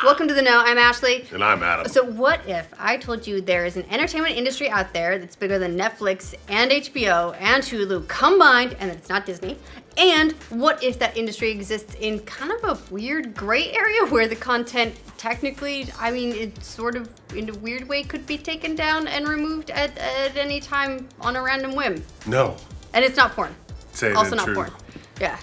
Welcome to The Know. I'm Ashley. And I'm Adam. So what if I told you there is an entertainment industry out there that's bigger than Netflix and HBO and Hulu combined, and that it's not Disney? And what if that industry exists in kind of a weird gray area where the content technically, I mean, it sort of, in a weird way, could be taken down and removed at any time on a random whim? No. And it's not porn. Say it also ain't not true. porn. Yeah.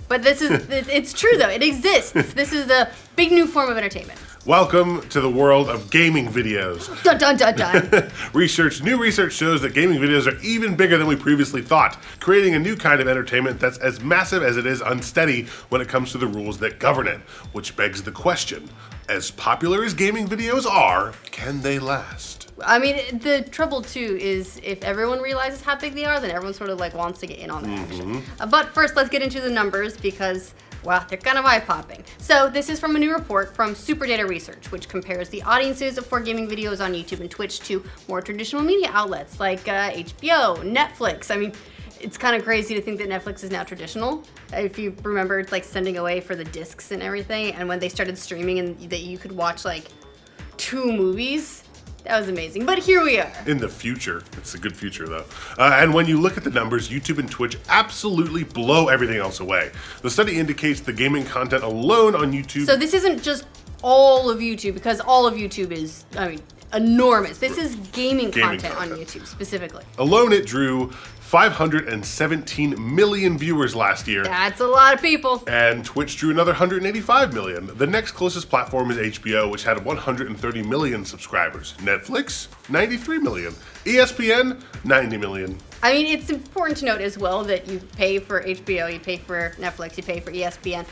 But this is, it's true though, it exists. This is the big new form of entertainment. Welcome to the world of gaming videos. Dun dun dun dun. New research shows that gaming videos are even bigger than we previously thought, creating a new kind of entertainment that's as massive as it is unsteady when it comes to the rules that govern it. Which begs the question, as popular as gaming videos are, can they last? I mean, the trouble too is if everyone realizes how big they are, then everyone sort of like wants to get in on the action. But first, let's get into the numbers because, well, they're kind of eye-popping. So this is from a new report from Superdata Research, which compares the audiences for gaming videos on YouTube and Twitch to more traditional media outlets like HBO, Netflix. I mean, it's kind of crazy to think that Netflix is now traditional. If you remember, like sending away for the discs and everything, and when they started streaming and that you could watch like 2 movies. That was amazing, but here we are. In the future. It's a good future, though. And when you look at the numbers, YouTube and Twitch absolutely blow everything else away. The study indicates the gaming content alone on YouTube... So this isn't just all of YouTube, because all of YouTube is, I mean, enormous. This is gaming content on YouTube, specifically. Alone, it drew 517 million viewers last year. That's a lot of people. And Twitch drew another 185 million. The next closest platform is HBO, which had 130 million subscribers. Netflix, 93 million. ESPN, 90 million. I mean, it's important to note as well that you pay for HBO, you pay for Netflix, you pay for ESPN.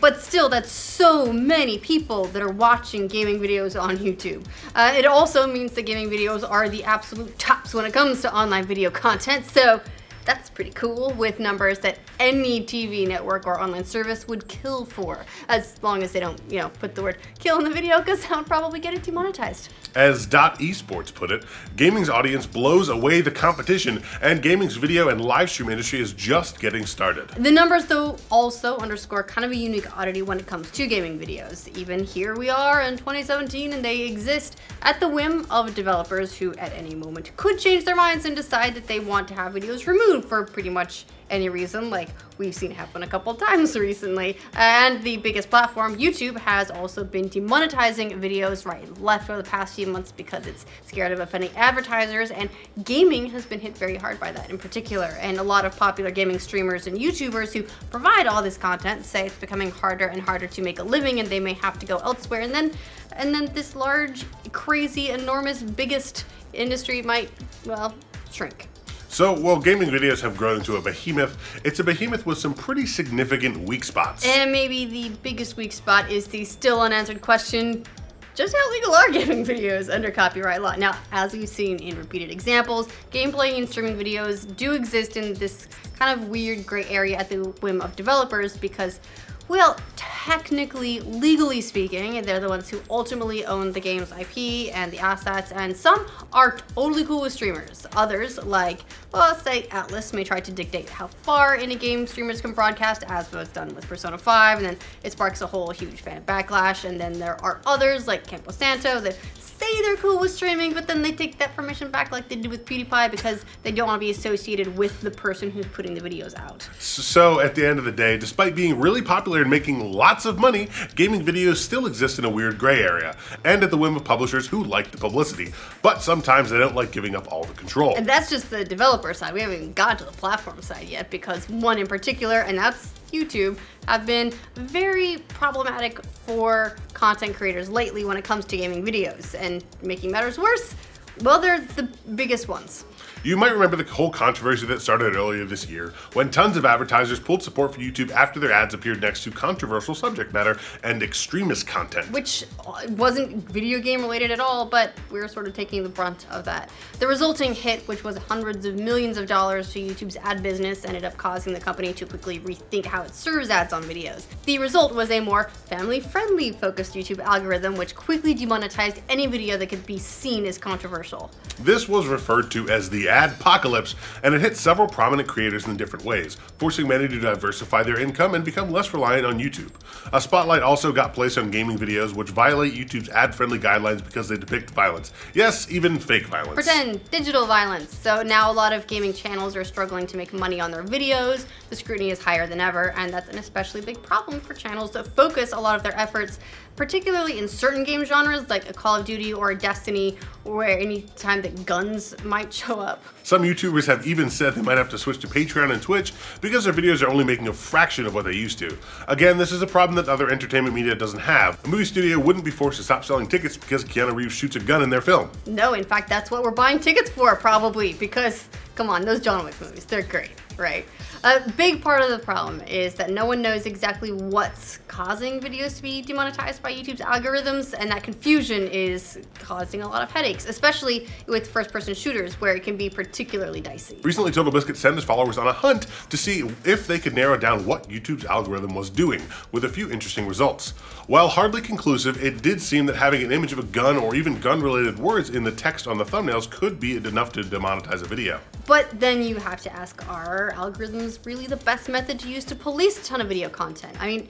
But still, that's so many people that are watching gaming videos on YouTube. It also means that gaming videos are the absolute tops when it comes to online video content, so that's pretty cool, with numbers that any TV network or online service would kill for, as long as they don't, you know, put the word kill in the video, because that would probably get it demonetized. As .esports put it, gaming's audience blows away the competition, and gaming's video and live stream industry is just getting started. The numbers, though, also underscore kind of a unique oddity when it comes to gaming videos. Even here we are in 2017, and they exist at the whim of developers who at any moment could change their minds and decide that they want to have videos removed for pretty much any reason, like we've seen happen a couple times recently. And the biggest platform, YouTube, has also been demonetizing videos right and left over the past few months because it's scared of offending advertisers, and gaming has been hit very hard by that in particular. And a lot of popular gaming streamers and YouTubers who provide all this content say it's becoming harder and harder to make a living, and they may have to go elsewhere, and then this large, crazy, enormous, biggest industry might, well, shrink. So, while gaming videos have grown into a behemoth, it's a behemoth with some pretty significant weak spots. And maybe the biggest weak spot is the still unanswered question, just how legal are gaming videos under copyright law? Now, as we've seen in repeated examples, gameplay and streaming videos do exist in this kind of weird gray area at the whim of developers because, well, technically, legally speaking, they're the ones who ultimately own the game's IP and the assets, and some are totally cool with streamers. Others, like, well, say Ellis, may try to dictate how far in a game streamers can broadcast, as was done with Persona 5, and then it sparks a whole huge fan backlash. And then there are others, like Campo Santo, that say they're cool with streaming, but then they take that permission back like they did with PewDiePie because they don't want to be associated with the person who's putting the videos out. So at the end of the day, despite being really popular and making lots of money, gaming videos still exist in a weird gray area, and at the whim of publishers who like the publicity. But sometimes they don't like giving up all the control. And that's just the developer side. We haven't even got to the platform side yet, because one in particular, and that's YouTube, have been very problematic for content creators lately when it comes to gaming videos. And making matters worse, well, they're the biggest ones. You might remember the whole controversy that started earlier this year when tons of advertisers pulled support for YouTube after their ads appeared next to controversial subject matter and extremist content. Which wasn't video game related at all, but we were sort of taking the brunt of that. The resulting hit, which was hundreds of millions of dollars to YouTube's ad business, ended up causing the company to quickly rethink how it serves ads on videos. The result was a more family-friendly focused YouTube algorithm, which quickly demonetized any video that could be seen as controversial. This was referred to as the adpocalypse, and it hit several prominent creators in different ways, forcing many to diversify their income and become less reliant on YouTube. A spotlight also got placed on gaming videos which violate YouTube's ad-friendly guidelines because they depict violence. Yes, even fake violence. Pretend digital violence. So now a lot of gaming channels are struggling to make money on their videos. The scrutiny is higher than ever, and that's an especially big problem for channels that focus a lot of their efforts, particularly in certain game genres like a Call of Duty or a Destiny, where any time that guns might show up. Some YouTubers have even said they might have to switch to Patreon and Twitch because their videos are only making a fraction of what they used to. Again, this is a problem that other entertainment media doesn't have. A movie studio wouldn't be forced to stop selling tickets because Keanu Reeves shoots a gun in their film. No, in fact, that's what we're buying tickets for, probably, because, come on, those John Wick movies, they're great, right? A big part of the problem is that no one knows exactly what's causing videos to be demonetized by YouTube's algorithms, and that confusion is causing a lot of headaches, especially with first-person shooters, where it can be particularly dicey. Recently, TogoBiscuit sent his followers on a hunt to see if they could narrow down what YouTube's algorithm was doing, with a few interesting results. While hardly conclusive, it did seem that having an image of a gun or even gun-related words in the text on the thumbnails could be enough to demonetize a video. But then you have to ask, are algorithms really the best method to use to police a ton of video content? I mean,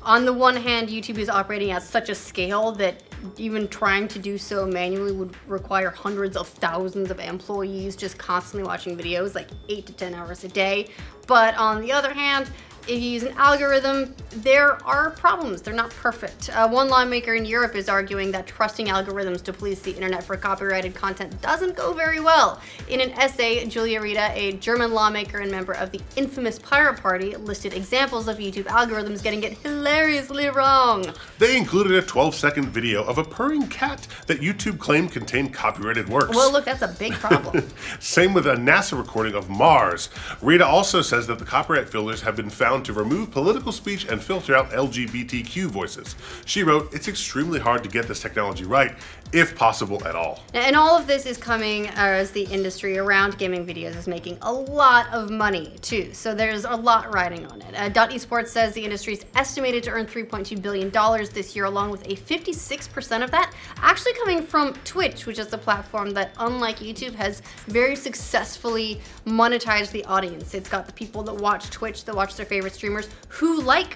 on the one hand, YouTube is operating at such a scale that even trying to do so manually would require hundreds of thousands of employees just constantly watching videos, like 8 to 10 hours a day. But on the other hand, if you use an algorithm, there are problems. They're not perfect. One lawmaker in Europe is arguing that trusting algorithms to police the internet for copyrighted content doesn't go very well. In an essay, Julia Rita, a German lawmaker and member of the infamous Pirate Party, listed examples of YouTube algorithms getting it hilariously wrong. They included a 12-second video of a purring cat that YouTube claimed contained copyrighted works. Well, look, that's a big problem. Same with a NASA recording of Mars. Rita also says that the copyright filters have been found to remove political speech and filter out LGBTQ voices. She wrote, "It's extremely hard to get this technology right, if possible at all." And all of this is coming as the industry around gaming videos is making a lot of money too, so there's a lot riding on it. Esports says the industry is estimated to earn $3.2 billion this year, along with a 56% of that actually coming from Twitch, which is the platform that, unlike YouTube, has very successfully monetized the audience. It's got the people that watch Twitch, that watch their favorite streamers, who like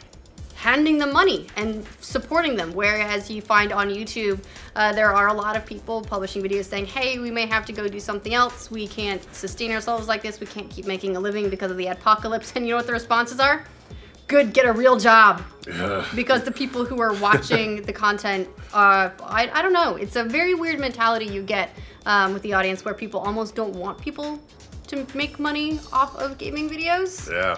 handing them money and supporting them, whereas you find on YouTube there are a lot of people publishing videos saying, hey, we may have to go do something else, we can't sustain ourselves like this, we can't keep making a living because of the adpocalypse. And you know what the responses are? Good, get a real job. Because the people who are watching the content, I don't know, it's a very weird mentality you get with the audience, where people almost don't want people to make money off of gaming videos. Yeah.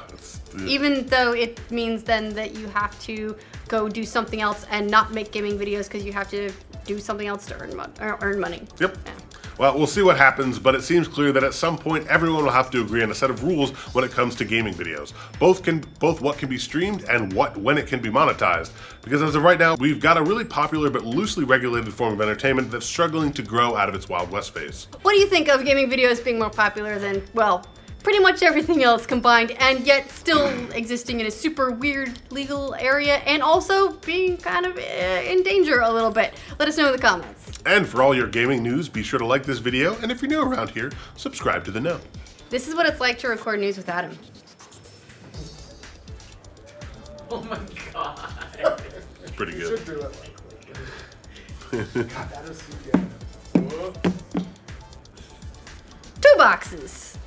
Even though it means then that you have to go do something else and not make gaming videos because you have to do something else to earn money. Yep. Yeah. Well, we'll see what happens, but it seems clear that at some point everyone will have to agree on a set of rules when it comes to gaming videos. Both what can be streamed and when it can be monetized. Because as of right now, we've got a really popular but loosely regulated form of entertainment that's struggling to grow out of its Wild West phase. What do you think of gaming videos being more popular than, well, pretty much everything else combined, and yet still existing in a super weird legal area and also being kind of in danger a little bit? Let us know in the comments. And for all your gaming news, be sure to like this video, and if you're new around here, subscribe to The Know. This is what it's like to record news with Adam. Oh my god. It's pretty good. You should do it like God, that is so good. 2 boxes.